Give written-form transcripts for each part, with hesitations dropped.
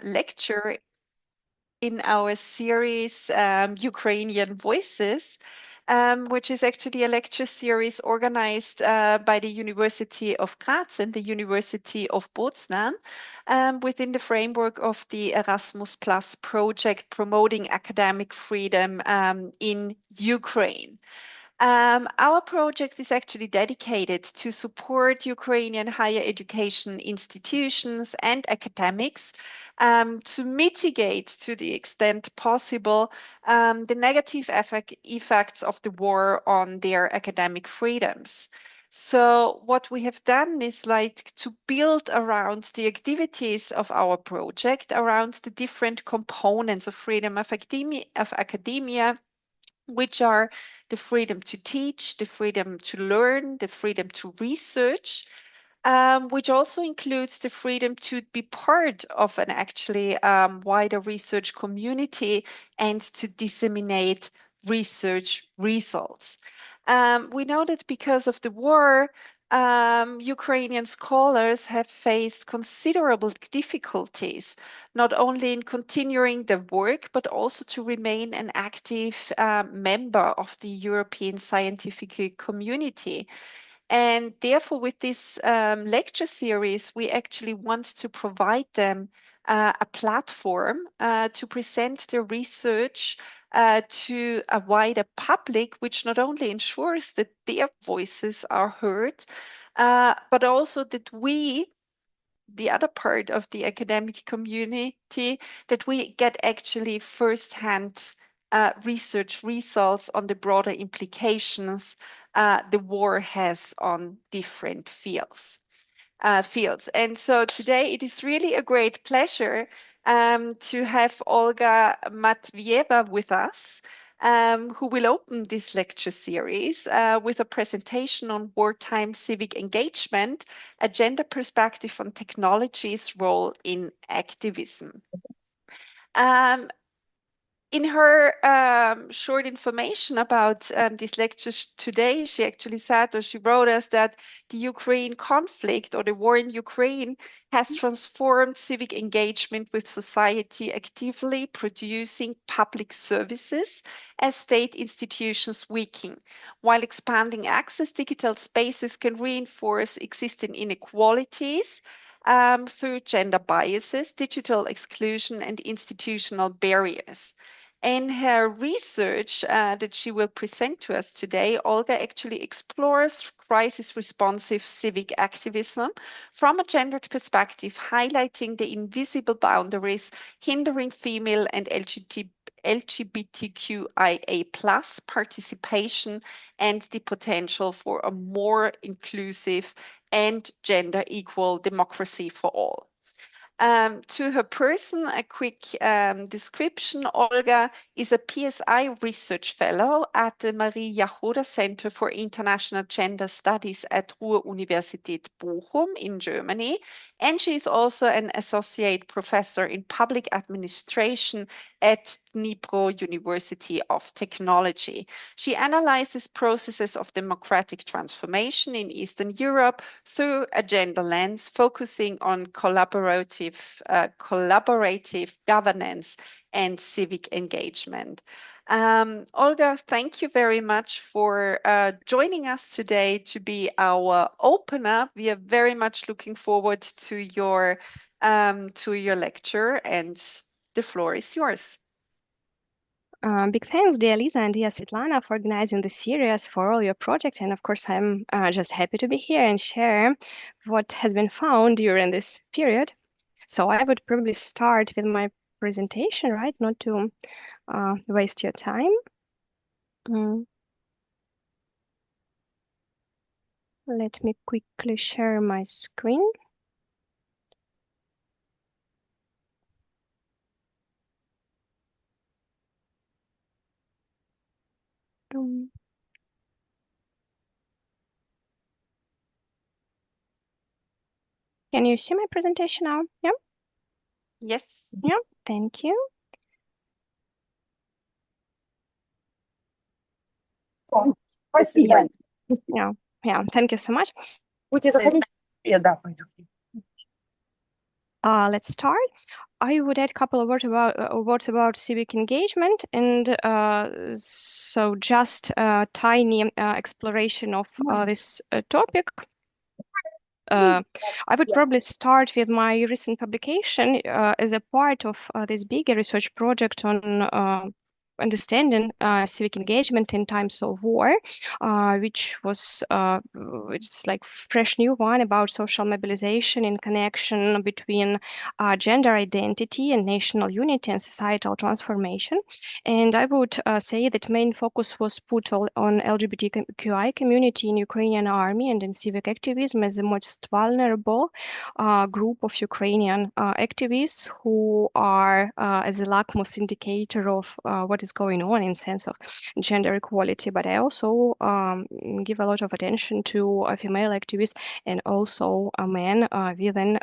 lecture in our series Ukrainian Voices, which is actually a lecture series organized by the University of Graz and the University of Poznan within the framework of the Erasmus Plus project promoting academic freedom in Ukraine. Our project is actually dedicated to support Ukrainian higher education institutions and academics to mitigate, to the extent possible, the negative effects of the war on their academic freedoms. So what we have done is like to build around the activities of our project, around the different components of freedom of academia, which are the freedom to teach, the freedom to learn, the freedom to research, which also includes the freedom to be part of an actually wider research community and to disseminate research results. We know that because of the war, Ukrainian scholars have faced considerable difficulties, not only in continuing their work, but also to remain an active member of the European scientific community. And therefore, with this lecture series, we actually want to provide them a platform to present their research to a wider public, which not only ensures that their voices are heard, but also that we, the other part of the academic community, that we get actually firsthand research results on the broader implications the war has on different fields. And so today it is really a great pleasure to have Olga Matveieva with us, who will open this lecture series with a presentation on wartime civic engagement, a gender perspective on technology's role in activism. In her short information about this lecture today, she actually said, or she wrote us, that the Ukraine conflict or the war in Ukraine has transformed civic engagement with society, actively producing public services as state institutions weaken. While expanding access, digital spaces can reinforce existing inequalities through gender biases, digital exclusion, and institutional barriers. In her research that she will present to us today, Olga actually explores crisis-responsive civic activism from a gendered perspective, highlighting the invisible boundaries hindering female and LGBTQIA+ participation and the potential for a more inclusive and gender equal democracy for all. To her person, a quick description. Olga is a PSI research fellow at the Marie Jachoda Center for International Gender Studies at Ruhr-Universität Bochum in Germany, and she is also an associate professor in public administration at Dnipro University of Technology. She analyzes processes of democratic transformation in Eastern Europe through a gender lens, focusing on collaborative governance and civic engagement. Olga, thank you very much for joining us today to be our opener. We are very much looking forward to your lecture, and the floor is yours. Big thanks, dear Lisa and dear Svetlana, for organizing the series, for all your projects. And of course, I'm just happy to be here and share what has been found during this period. So I would probably start with my presentation, right? Not to waste your time. Let me quickly share my screen. Can you see my presentation now? Yeah? Yes. Yeah, thank you. Спасибо. Yeah, thank you so much. Будете заходить? Да, пойду. Let's start. I would add a couple of words about civic engagement, and so just a tiny exploration of this topic. I would probably start with my recent publication as a part of this bigger research project on understanding civic engagement in times of war, which is like fresh new one about social mobilization in connection between gender identity and national unity and societal transformation. And I would say that main focus was put on LGBTQI community in Ukrainian army and in civic activism as the most vulnerable group of Ukrainian activists who are as a lackmus indicator of what is going on in sense of gender equality. But I also give a lot of attention to female activists and also men within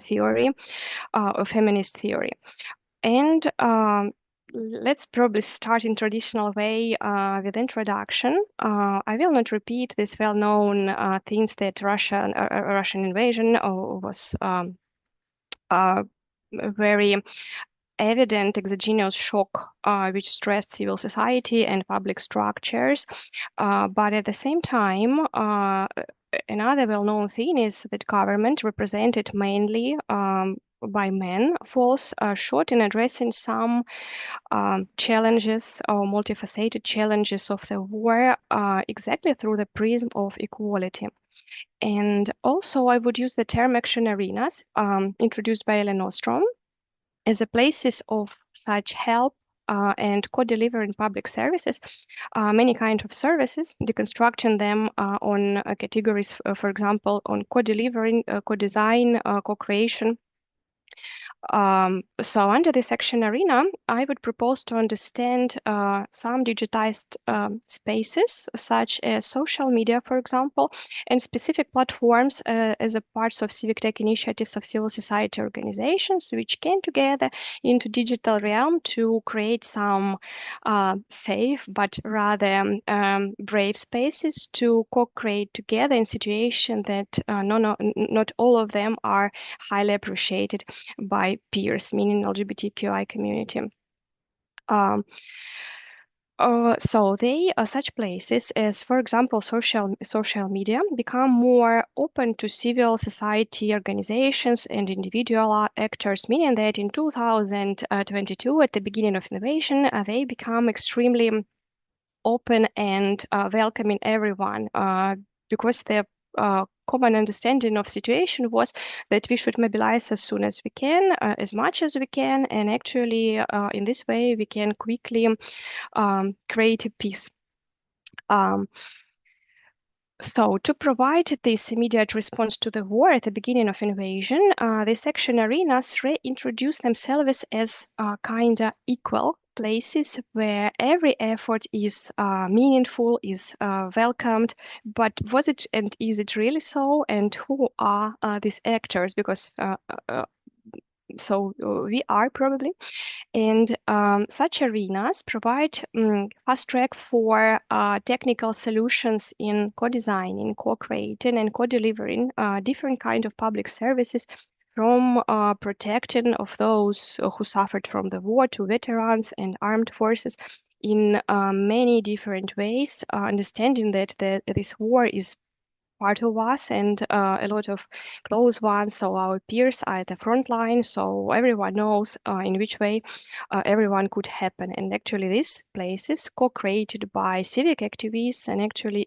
theory, feminist theory. And let's probably start in traditional way with introduction. I will not repeat these well-known things that Russian invasion was very evident exogenous shock which stressed civil society and public structures. But at the same time, another well-known thing is that government, represented mainly by men, falls short in addressing some challenges or multifaceted challenges of the war exactly through the prism of equality. And also, I would use the term action arenas introduced by Ellen Ostrom as a places of such help and co-delivering public services, many kinds of services, deconstructing them on categories, for example, on co-delivering, co-design, co-creation. So under this action arena, I would propose to understand some digitized spaces, such as social media, for example, and specific platforms as a parts of civic tech initiatives of civil society organizations, which came together into digital realm to create some safe but rather brave spaces to co-create together in situation that not all of them are highly appreciated by peers, meaning LGBTQI community. So they are such places as, for example, social media become more open to civil society organizations and individual actors, meaning that in 2022, at the beginning of innovation, they become extremely open and welcoming everyone because the common understanding of situation was that we should mobilize as soon as we can, as much as we can, and actually in this way we can quickly create a peace. So to provide this immediate response to the war at the beginning of invasion, these action arenas reintroduce themselves as kind of equal places where every effort is meaningful, is welcomed. But was it and is it really so? And who are these actors? Because we are probably. And such arenas provide fast track for technical solutions in co-designing, co-creating, and co-delivering different kind of public services, from protecting of those who suffered from the war to veterans and armed forces in many different ways, understanding that this war is part of us and a lot of close ones. So our peers are at the front line. So everyone knows in which way everyone could happen. And actually these places co-created by civic activists and actually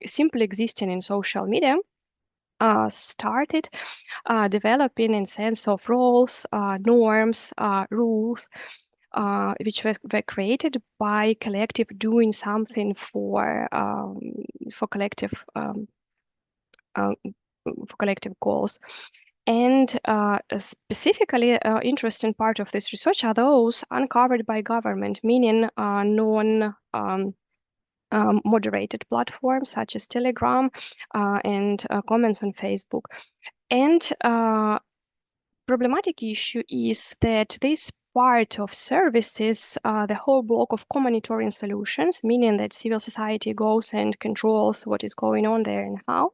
simply existing in social media started developing in sense of roles, norms, rules, which were created by collective doing something for collective for collective goals. And specifically interesting part of this research are those uncovered by government, meaning non-moderated platforms such as Telegram and comments on Facebook. And problematic issue is that these part of services, the whole block of humanitarian solutions, meaning that civil society goes and controls what is going on there and how,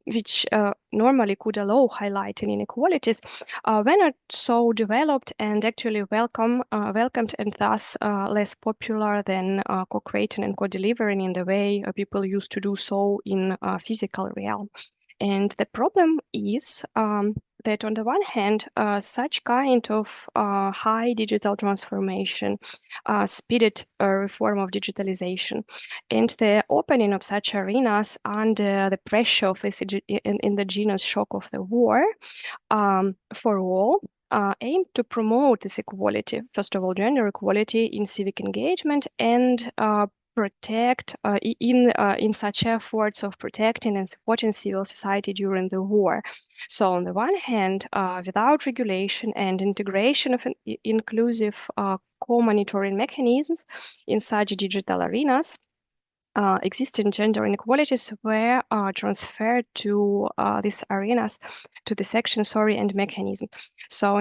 which normally could allow highlighting inequalities, were not so developed and actually welcomed and thus less popular than co-creating and co-delivering in the way people used to do so in physical realm. And the problem is that on the one hand, such kind of high digital transformation, speeded reform of digitalization, and the opening of such arenas under the pressure of this endogenous shock of the war for all, aim to promote this equality, first of all, gender equality in civic engagement, and protect in such efforts of protecting and supporting civil society during the war. So on the one hand, without regulation and integration of inclusive co-monitoring mechanisms in such digital arenas, existing gender inequalities were transferred to these arenas, to the section, and mechanism. So in